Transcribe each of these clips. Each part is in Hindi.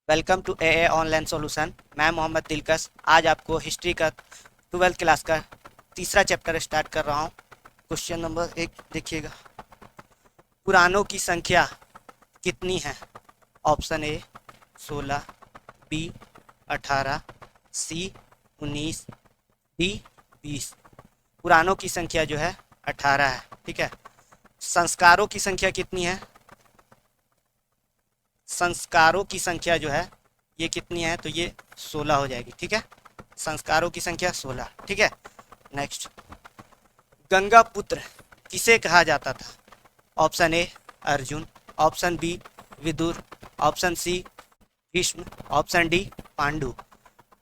Welcome to a online solution. मैं मोहम्मद दिलकश आज आपको हिस्ट्री का 12th क्लास का तीसरा चैप्टर स्टार्ट कर रहा हूँ। क्वेश्चन नंबर 1 देखिएगा। पुराणों की संख्या कितनी है? Option A 16, B 18, C 19, D 20। पुराणों की संख्या जो है 18 है। ठीक है। संस्कारों की संख्या कितनी है? संस्कारों की संख्या जो है ये कितनी है? तो ये 16 हो जाएगी। ठीक है। संस्कारों की संख्या 16। ठीक है। नेक्स्ट, गंगा पुत्र किसे कहा जाता था? Option A Arjun, option B Vidur, option C Bhishma, option D Pandu.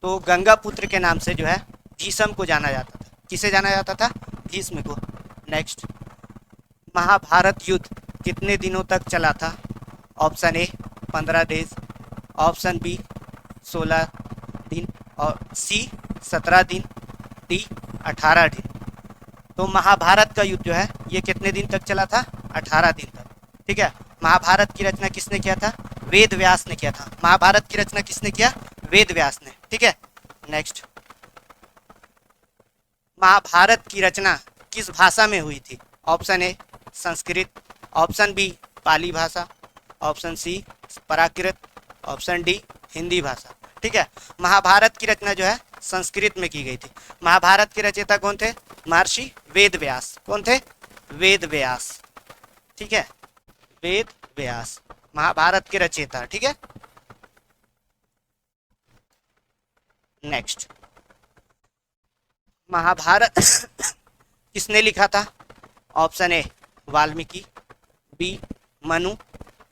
तो गंगा पुत्र के नाम से जो है भीष्म को जाना जाता था। किसे जाना जाता था? भीष्म को। नेक्स्ट, महाभारत युद्ध कितने दिनों तक चला था? Option A 15 days, option B 16 दिन और सी 17 दिन, डी 18 दिन। तो महाभारत का युद्ध जो है ये कितने दिन तक चला था? 18 दिन तक। ठीक है। महाभारत की रचना किसने किया था? वेद व्यास ने किया था। महाभारत की रचना किसने किया? वेद व्यास ने। ठीक है। नेक्स्ट, महाभारत की रचना किस भाषा में हुई थी? Option A Sanskrit, option B Pali भाषा, option C Prakrit, option D Hindi भाषा। ठीक है। महाभारत की रचना जो है संस्कृत में की गई थी। महाभारत के रचयिता कौन थे? महर्षि वेद व्यास। कौन थे? वेद व्यास। ठीक है। वेद व्यास महाभारत के रचयिता। ठीक है। नेक्स्ट, महाभारत किसने लिखा था? Option A Valmiki, B Manu,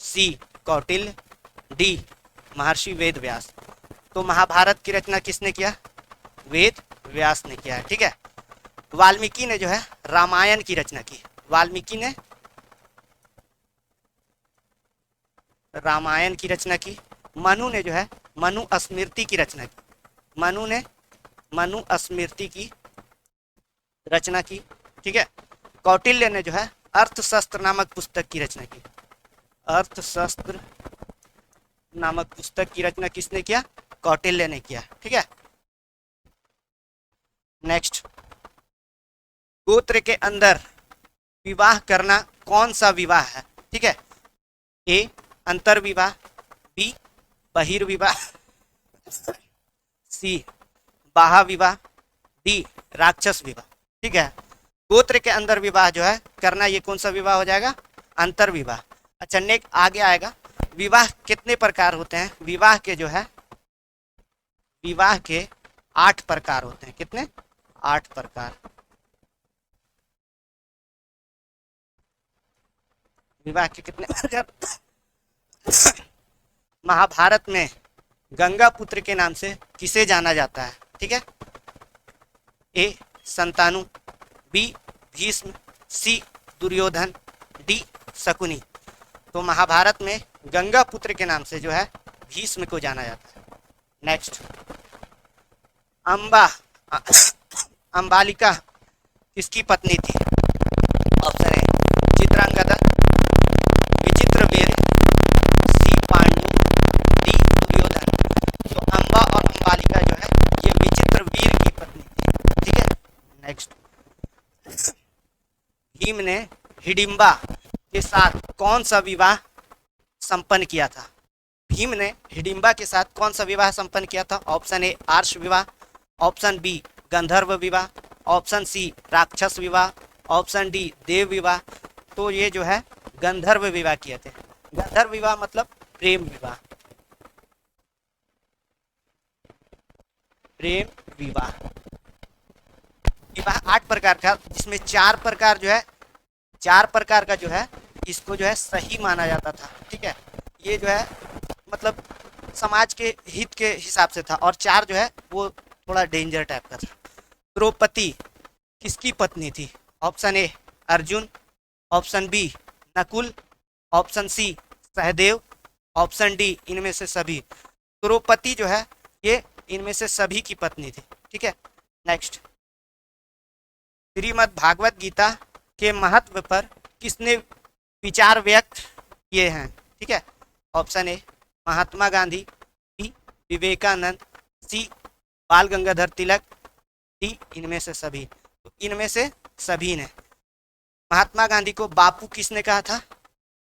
C Kautilya, D Maharshi Ved व्यास। तो महाभारत की रचना किसने किया? वेद व्यास ने किया है। ठीक है। वाल्मीकि ने जो है रामायण की रचना की। वाल्मीकि ने रामायण की रचना की। मनु ने जो है मनु स्मृति की रचना की। मनु ने मनु स्मृति की रचना की। ठीक है। कौटिल्य ने जो है अर्थशास्त्र नामक पुस्तक की रचना की। अर्थशास्त्र नामक पुस्तक की रचना किसने किया? कौटिल्य ने किया। ठीक है। नेक्स्ट, गोत्र के अंदर विवाह करना कौन सा विवाह है? ठीक है। ए अंतर्विवाह, बी बहिर्विवाह, सी बाह्य विवाह, डी राक्षस विवाह। ठीक है। गोत्र के अंदर विवाह जो है करना, ये कौन सा विवाह हो जाएगा? अंतर्विवाह। अच्छा, नेक्स्ट आगे आएगा, विवाह कितने प्रकार होते हैं? विवाह के जो है विवाह के 8 प्रकार होते हैं। कितने? 8 प्रकार। विवाह के कितने प्रकार? महाभारत में गंगा पुत्र के नाम से किसे जाना जाता है? ठीक है। ए संतानु, बी भीष्म, सी दुर्योधन, डी शकुनी। तो महाभारत में गंगा पुत्र के नाम से जो है भीष्म को जाना जाता है। नेक्स्ट, अंबालिका किसकी पत्नी थी? Option A Chitrangada, Vichitravir, C Pandu, D Duryodhan. तो अंबा और अंबालिका जो है ये विचित्रवीर की पत्नी थी। ठीक है। नेक्स्ट, भीम ने हिडिंबा के साथ कौन सा विवाह संपन्न किया था? भीम ने हिडिंबा के साथ कौन सा विवाह संपन्न किया था? ऑप्शन ए आर्ष विवाह, ऑप्शन बी गंधर्व विवाह, ऑप्शन सी राक्षस विवाह, ऑप्शन डी देव विवाह। तो ये जो है गंधर्व विवाह किए थे। गंधर्व विवाह मतलब प्रेम विवाह। प्रेम विवाह। विवाह 8 प्रकार का, जिसमें 4 प्रकार जो है 4 प्रकार का जो है इसको जो है सही माना जाता था। ठीक है। ये जो है मतलब समाज के हित के हिसाब से था, और 4 जो है वो थोड़ा डेंजर टाइप का था। द्रौपदी किसकी पत्नी थी? Option A Arjun, option B Nakul, option C Sahdev, option D इनमें से सभी। द्रौपदी जो है ये इनमें से सभी की पत्नी थी। ठीक है। नेक्स्ट, श्रीमद् भागवत गीता के महत्व पर किसने विचार व्यक्त किए हैं? ठीक है। ऑप्शन ए महात्मा गांधी, विवेकानंद, सी बाल गंगाधर तिलक, डी इनमें से सभी। तो इनमें से सभी ने। महात्मा गांधी को बापू किसने कहा था?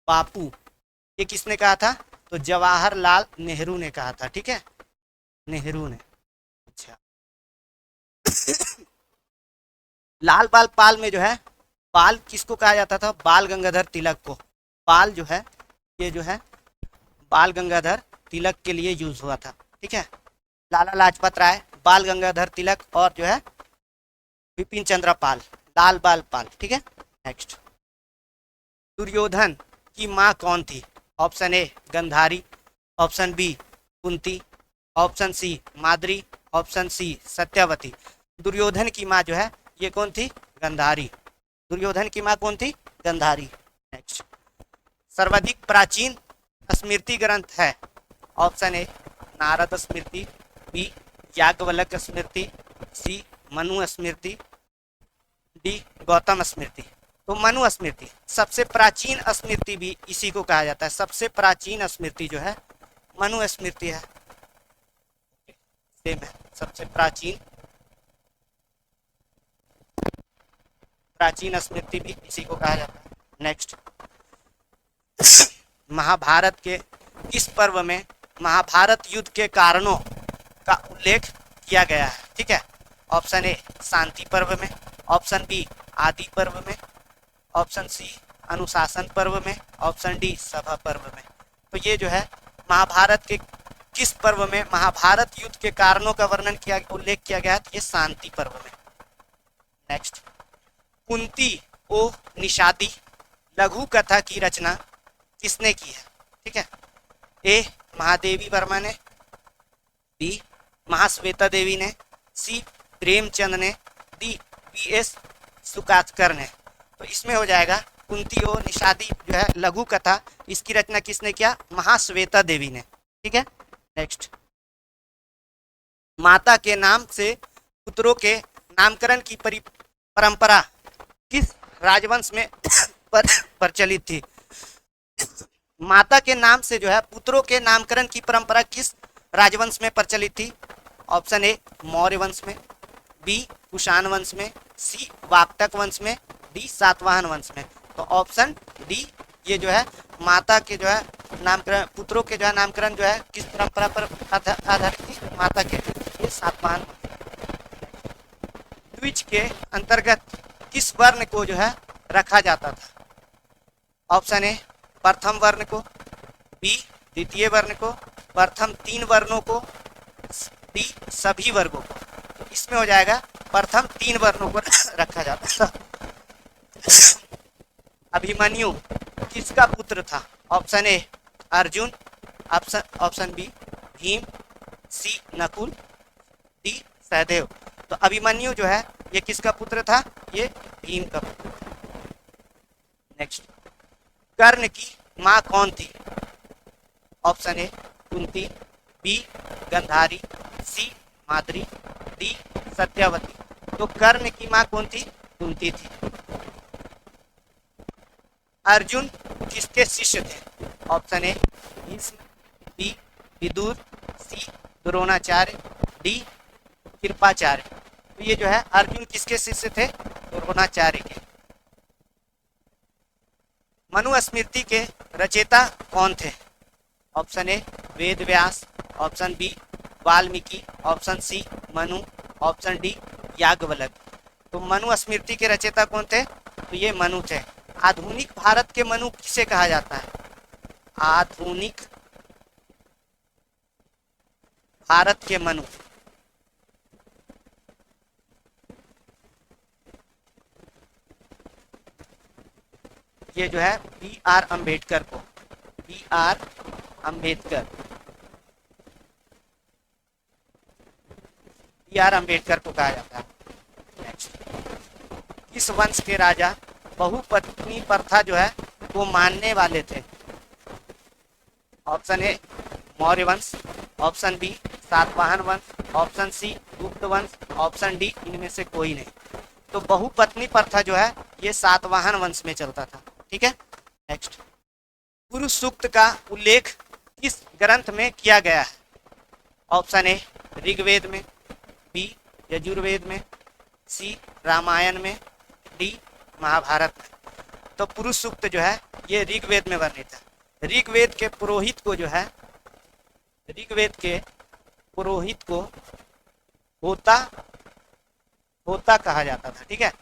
बापू ये किसने कहा था? तो जवाहरलाल नेहरू ने कहा था। ठीक है, नेहरू ने। अच्छा लाल बाल पाल में जो है, पाल किसको कहा जाता था? बाल गंगाधर तिलक को। पाल जो है ये जो है बाल गंगाधर तिलक के लिए यूज हुआ था। ठीक है, लाला लाजपत राय, बाल गंगाधर तिलक और जो है विपिन चंद्र पाल, लाल बाल पाल। ठीक है, नेक्स्ट। दुर्योधन की माँ कौन थी? Option A Gandhari, option B Kunti, option C Madri, option C Satyavati. Duryodhan की माँ जो है ये कौन थी? गंधारी। दुर्योधन की माँ कौन थी? गंधारी। नेक्स्ट। सर्वाधिक प्राचीन स्मृति ग्रंथ है? Option A Narad Smriti, B Yajnavalkya Smriti, C Manu Smriti, D Gautam Smriti. तो मनु स्मृति सबसे प्राचीन स्मृति भी इसी को कहा जाता है। सबसे प्राचीन स्मृति जो है मनु स्मृति है। सेम है, सबसे प्राचीन स्मृति भी इसी को कहा जाता है। नेक्स्ट। महाभारत के किस पर्व में महाभारत युद्ध के कारणों का उल्लेख किया गया है? ठीक है, ऑप्शन ए शांति पर्व में, ऑप्शन बी आदि पर्व में, ऑप्शन सी अनुशासन पर्व में, ऑप्शन डी सभा पर्व में। तो ये जो है महाभारत के किस पर्व में महाभारत युद्ध के कारणों का वर्णन किया, उल्लेख किया गया है? तो ये शांति पर्व में। नेक्स्ट। कुंती ओ निषादी लघु कथा की रचना किसने की है? ठीक है, ए महादेवी वर्मा ने, बी महाश्वेता देवी ने, सी प्रेमचंद ने, डी वी.एस. सुकातकर ने। तो इसमें हो जाएगा कुंती ओ निषादी जो है लघु कथा, इसकी रचना किसने किया? महाश्वेता देवी ने। ठीक है, नेक्स्ट। माता के नाम से पुत्रों के नामकरण की परंपरा किस राजवंश में प्रचलित थी? माता के नाम से जो है पुत्रों के नामकरण की परंपरा किस राजवंश में प्रचलित थी? ऑप्शन ए मौर्य वंश में, बी कुषाण वंश में, सी वाकटक वंश में, डी सातवाहन वंश में। तो ऑप्शन डी ये जो है माता के जो है नामकरण, पुत्रों के जो है नामकरण जो है किस परंपरा पर आधारित थी? माता के, ये सातवाहन। द्विज के अंतर्गत किस वर्ण को जो है रखा जाता था? ऑप्शन ए प्रथम वर्ण को, बी द्वितीय वर्ण को, प्रथम 3 वर्णों को, डी सभी वर्गों को। तो इसमें हो जाएगा प्रथम 3 वर्णों को रखा जाता था। अभिमन्यु किसका पुत्र था? Option A Arjun, option B Bhim, C Nakul, D Sahdev. तो अभिमन्यु जो है ये किसका पुत्र था? ये भीम का पुत्र। नेक्स्ट। कर्ण की माँ कौन थी? Option A Kunti, B Gandhari, C Madri, D Satyavati. तो कर्ण की माँ कौन थी? कुंती थी। अर्जुन किसके शिष्य थे? Option A Bhishma, B Vidur, C Dronacharya, D Kripacharya. तो ये जो है अर्जुन किसके शिष्य थे? द्रोणाचार्य के। मनु स्मृति के रचयिता कौन थे? Option A Ved Vyas, option B Valmiki, option C Manu, option D Yajnavalkya. तो मनु स्मृति के रचयिता कौन थे? तो ये मनु थे। आधुनिक भारत के मनु किसे कहा जाता है? आधुनिक भारत के मनु ये जो है बी.आर. अम्बेडकर को, बी.आर. अम्बेडकर, बी.आर. अम्बेडकर को कहा जाता है। नेक्स्ट। किस वंश के राजा बहुपत्नी प्रथा जो है वो मानने वाले थे? ऑप्शन ए मौर्य वंश, ऑप्शन बी सातवाहन वंश, ऑप्शन सी गुप्त वंश, ऑप्शन डी इनमें से कोई नहीं। तो बहुपत्नी प्रथा जो है ये सातवाहन वंश में चलता था। ठीक है, नेक्स्ट। पुरुष सूक्त का उल्लेख किस ग्रंथ में किया गया है? ऑप्शन ए ऋग्वेद में, बी यजुर्वेद में, सी रामायण में, डी महाभारत में। तो पुरुष सूक्त जो है ये ऋग्वेद में वर्णित है। ऋग्वेद के पुरोहित को जो है, ऋग्वेद के पुरोहित को होता होता कहा जाता था। ठीक है,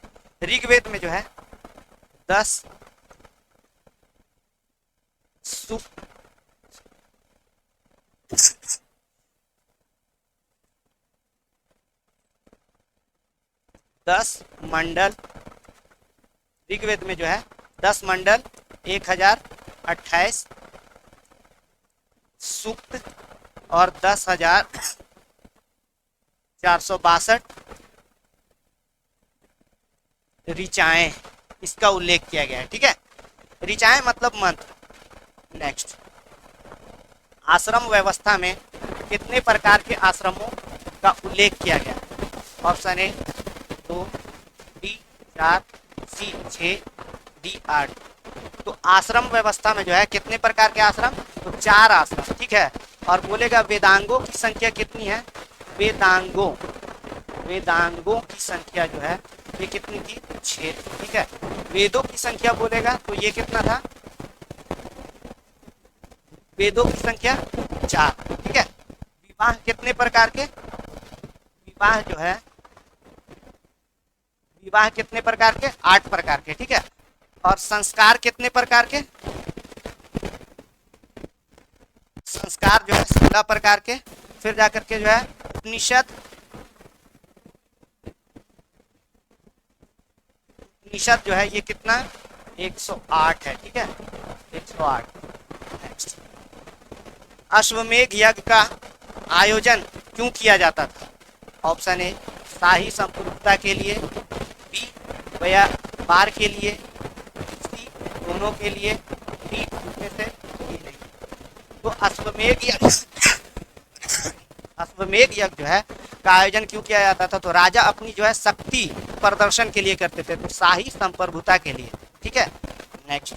ऋग्वेद में जो है 10 सूक्त 10 मंडल, ऋग्वेद में जो है 10 मंडल, 1028 सूक्त और 10,462 ऋचाएं, इसका उल्लेख किया गया है। ठीक है, ऋचाएं मतलब मंत्र। नेक्स्ट, आश्रम व्यवस्था में कितने प्रकार के आश्रमों का उल्लेख किया गया? Option A 2, D 4, C 6, D 8। तो आश्रम व्यवस्था में जो है कितने प्रकार के आश्रम? तो 4 आश्रम। ठीक है, और बोलेगा वेदांगों की संख्या कितनी है? वेदांगों की संख्या जो है ये कितनी थी? 6। ठीक है, वेदों की संख्या बोलेगा तो ये कितना था? वेदों की संख्या 4। ठीक है, विवाह कितने प्रकार के? विवाह जो है, विवाह कितने प्रकार के? 8 प्रकार के। ठीक है, और संस्कार कितने प्रकार के? संस्कार जो है 16 प्रकार के। फिर जाकर के जो है उपनिषद जो है ये कितना? 108 है। ठीक है, 108। नेक्स्ट, अश्वमेध यज्ञ का आयोजन क्यों किया जाता था? ऑप्शन ए शाही संपूर्णता के लिए, बी व्यापार के लिए, सी दोनों के लिए, डी उनमें से कोई नहीं। तो अश्वमेध यज्ञ जो है का आयोजन क्यों किया जाता था? तो राजा अपनी जो है शक्ति प्रदर्शन के लिए करते थे, तो शाही संप्रभुता के लिए। ठीक है, नेक्स्ट,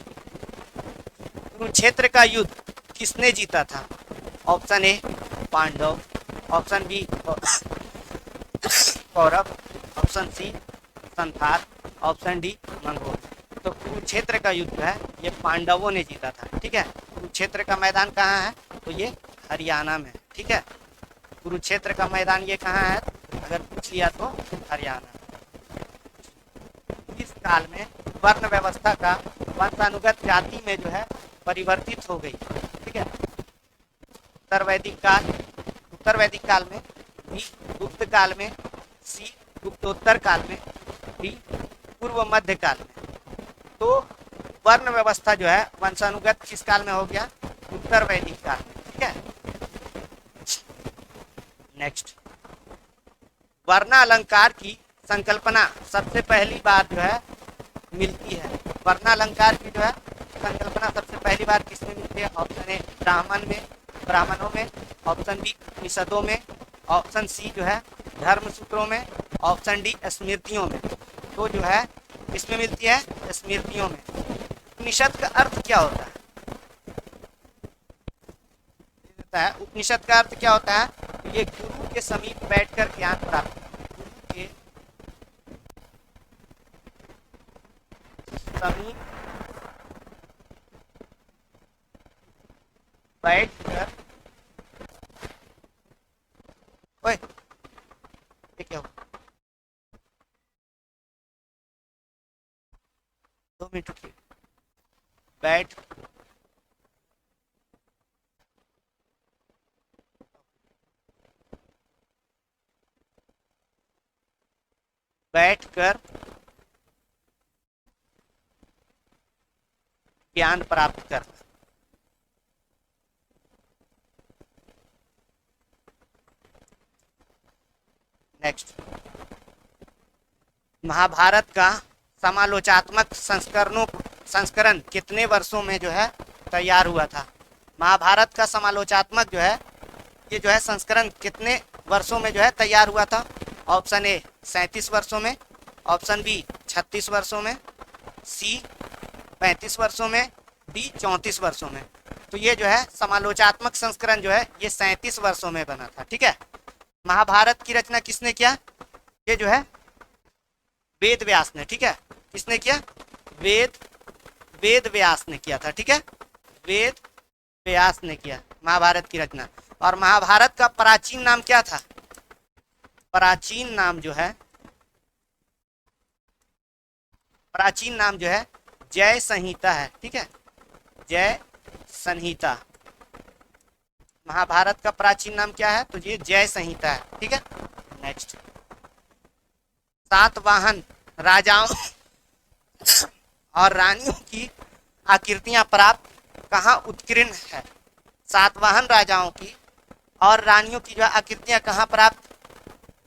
कुरुक्षेत्र का युद्ध किसने जीता था? Option A Pandav, option B Kaurav, option C Santhal, option D Mongol. तो कुरुक्षेत्र का युद्ध है ये पांडवों ने जीता था। ठीक है, कुरुक्षेत्र का मैदान कहाँ है? तो ये हरियाणा में। ठीक है, कुरुक्षेत्र का मैदान ये कहाँ है? अगर पूछ लिया तो हरियाणा। इस काल में वर्ण व्यवस्था का वंशानुगत जाति में जो है परिवर्तित हो गई। ठीक है, उत्तर वैदिक काल में, बी गुप्त काल में, सी गुप्तोत्तर काल में, डी पूर्व मध्य काल में। तो वर्ण व्यवस्था जो है वंशानुगत किस काल में हो गया? उत्तर वैदिक काल में। ठीक है, नेक्स्ट, वर्णालंकार की संकल्पना सबसे पहली बार जो है मिलती है। वर्णालंकार की जो है संकल्पना सबसे पहली बार किसमें मिलती है? ऑप्शन ए ब्राह्मणों में, ऑप्शन बी उपनिषदों में, ऑप्शन सी जो है धर्मसूत्रों में, ऑप्शन डी स्मृतियों में। तो जो है किसमें मिलती है? स्मृतियों में। उपनिषद का अर्थ क्या होता है? उपनिषद का अर्थ क्या होता है? ये गुरु के समीप बैठकर ज्ञान प्राप्त, गुरु के समीप बैठकर, ओए ये क्या हुआ? 2 मिनट रुकिए। बैठकर ज्ञान प्राप्त करना। नेक्स्ट, महाभारत का समालोचात्मक संस्करण कितने वर्षों में जो है तैयार हुआ था? महाभारत का समालोचात्मक जो है ये जो है संस्करण कितने वर्षों में जो है तैयार हुआ था? ऑप्शन ए 37 वर्षों में, ऑप्शन बी 36 वर्षों में, सी 35 वर्षों में, डी 34 वर्षों में। तो ये जो है समालोचात्मक संस्करण जो है ये 37 वर्षों में बना था। ठीक है। महाभारत की रचना किसने किया? ये जो है वेद व्यास ने। ठीक है। किसने किया? वेद व्यास ने किया था। ठीक है। वेद व्यास ने किया महाभारत की रचना। और महाभारत का प्राचीन नाम क्या था? प्राचीन नाम जो है जय संहिता है। ठीक है। जय संहिता। महाभारत का प्राचीन नाम क्या है? तो ये जय संहिता है। ठीक है। नेक्स्ट, सातवाहन राजाओं और रानियों की आकृतियां प्राप्त कहाँ उत्कीर्ण है? सातवाहन राजाओं की और रानियों की जो आकृतियां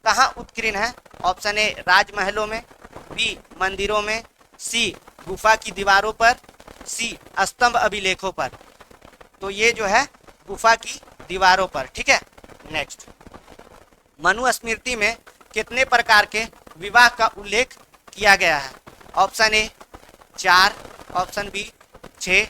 कहाँ उत्कीर्ण है? ऑप्शन ए राजमहलों में, बी मंदिरों में, सी गुफा की दीवारों पर, सी स्तंभ अभिलेखों पर। तो ये जो है गुफा की दीवारों पर। ठीक है। नेक्स्ट, मनुस्मृति में कितने प्रकार के विवाह का उल्लेख किया गया है? Option A 4, option B 6,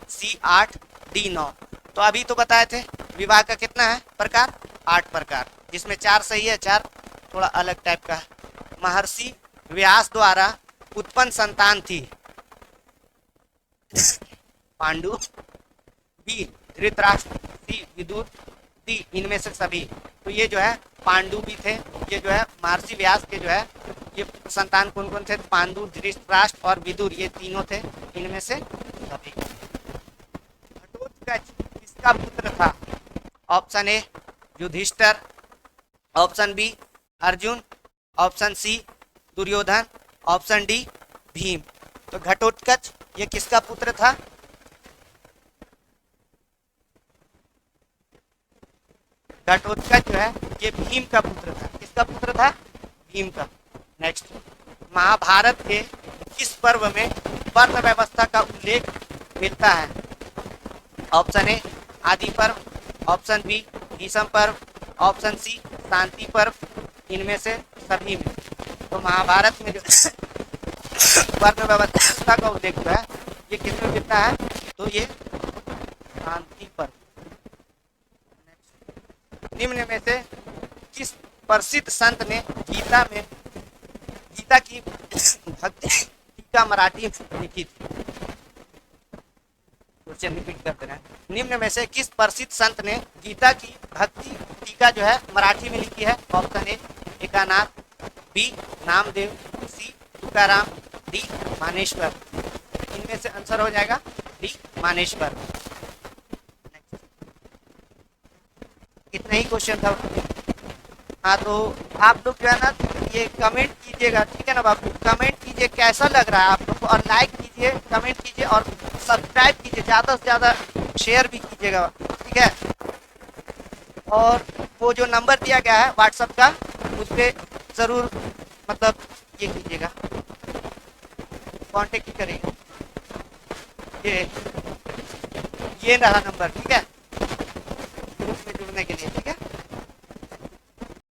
C 8, D 9। तो अभी तो बताए थे विवाह का कितना है प्रकार? 8 प्रकार, जिसमें 4 सही है, 4 थोड़ा अलग टाइप का है। महर्षि व्यास द्वारा उत्पन्न संतान थी पांडु, बी धृतराष्ट्र, सी विदुर, डी इनमें से सभी। तो ये जो है पांडु भी थे। ये जो है महर्षि व्यास के जो है ये संतान कौन कौन थे? पांडु, धृतराष्ट्र और विदुर, ये तीनों थे, इनमें से सभी। घटोत्कच किसका पुत्र था? Option A Yudhishthir, option B Arjun, option C Duryodhan, option D Bhim. तो घटोत्कच ये किसका पुत्र था? घटोत्कच जो है ये भीम का पुत्र था। किसका पुत्र था? भीम का। नेक्स्ट, महाभारत के किस पर्व में वर्ण व्यवस्था का उल्लेख मिलता है? ऑप्शन ए आदि पर्व, ऑप्शन बी भीषम पर्व, ऑप्शन सी शांति पर्व, इनमें से सभी में। तो महाभारत में जो वर्ण व्यवस्था का उल्लेख हुआ है ये किसमें मिलता है? तो ये शांति पर्व। निम्न में से किस प्रसिद्ध संत ने गीता की भक्ति टीका मराठी में लिखी थी? क्वेश्चन रिपीट करते हैं। निम्न में से किस प्रसिद्ध संत ने गीता की भक्ति टीका जो है मराठी में लिखी है? Option A Eknath, B Namdev, C Tukaram, D Dnyaneshwar. इनमें से आंसर हो जाएगा डी मानेश्वर। इतना ही क्वेश्चन था। हाँ, तो आप लोग जो है ना ये कमेंट कीजिएगा। ठीक है ना बाबू? कमेंट कीजिए कैसा लग रहा है आप लोग को, और लाइक कीजिए, कमेंट कीजिए और सब्सक्राइब कीजिए, ज़्यादा से ज़्यादा शेयर भी कीजिएगा। ठीक है। और वो जो नंबर दिया गया है व्हाट्सएप का, उस पर ज़रूर मतलब ये कीजिएगा, कांटेक्ट करिएगा। ये रहा नंबर। ठीक है।